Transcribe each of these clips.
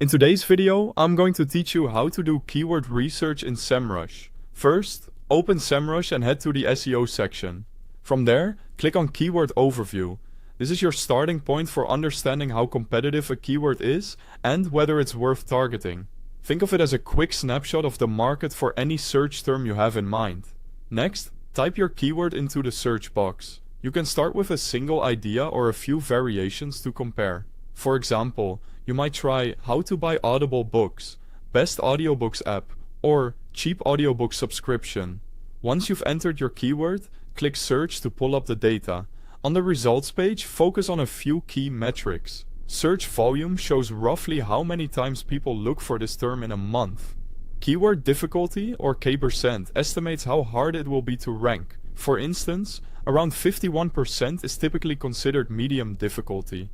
In today's video, I'm going to teach you how to do keyword research in Semrush. First, open Semrush and head to the SEO section. From there, click on Keyword Overview. This is your starting point for understanding how competitive a keyword is and whether it's worth targeting. Think of it as a quick snapshot of the market for any search term you have in mind. Next, type your keyword into the search box. You can start with a single idea or a few variations to compare. For example, you might try how to buy Audible books, best audiobooks app, or cheap audiobook subscription. Once you've entered your keyword, click search to pull up the data. On the results page, focus on a few key metrics. Search volume shows roughly how many times people look for this term in a month. Keyword difficulty, or K%, estimates how hard it will be to rank. For instance, around 51% is typically considered medium difficulty.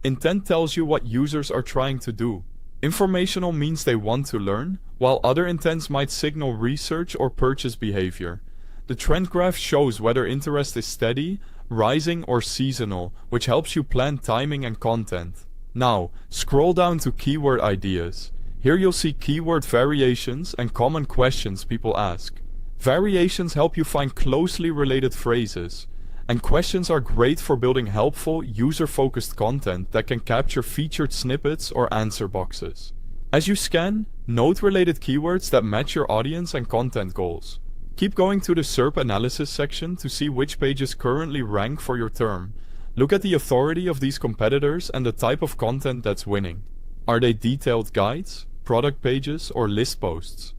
Intent tells you what users are trying to do. Informational means they want to learn, while other intents might signal research or purchase behavior. The trend graph shows whether interest is steady, rising, or seasonal, which helps you plan timing and content. Now, scroll down to keyword ideas. Here you'll see keyword variations and common questions people ask. Variations help you find closely related phrases, and questions are great for building helpful, user-focused content that can capture featured snippets or answer boxes. As you scan, note related keywords that match your audience and content goals. Keep going to the SERP analysis section to see which pages currently rank for your term. Look at the authority of these competitors and the type of content that's winning. Are they detailed guides, product pages, or list posts?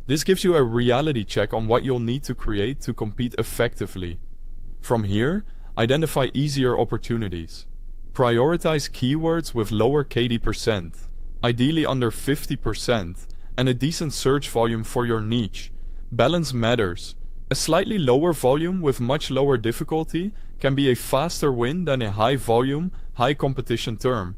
This gives you a reality check on what you'll need to create to compete effectively. From here, identify easier opportunities. Prioritize keywords with lower KD%, ideally under 50%, and a decent search volume for your niche. Balance matters. A slightly lower volume with much lower difficulty can be a faster win than a high volume, high competition term.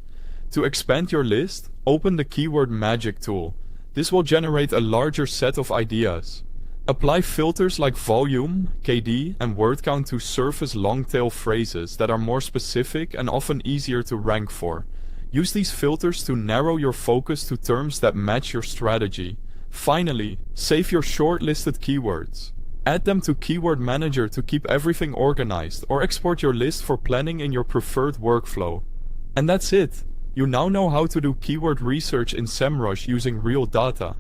To expand your list, open the Keyword Magic tool. This will generate a larger set of ideas. Apply filters like volume, KD, and word count to surface long-tail phrases that are more specific and often easier to rank for. Use these filters to narrow your focus to terms that match your strategy. Finally, save your shortlisted keywords. Add them to Keyword Manager to keep everything organized, or export your list for planning in your preferred workflow. And that's it! You now know how to do keyword research in Semrush using real data.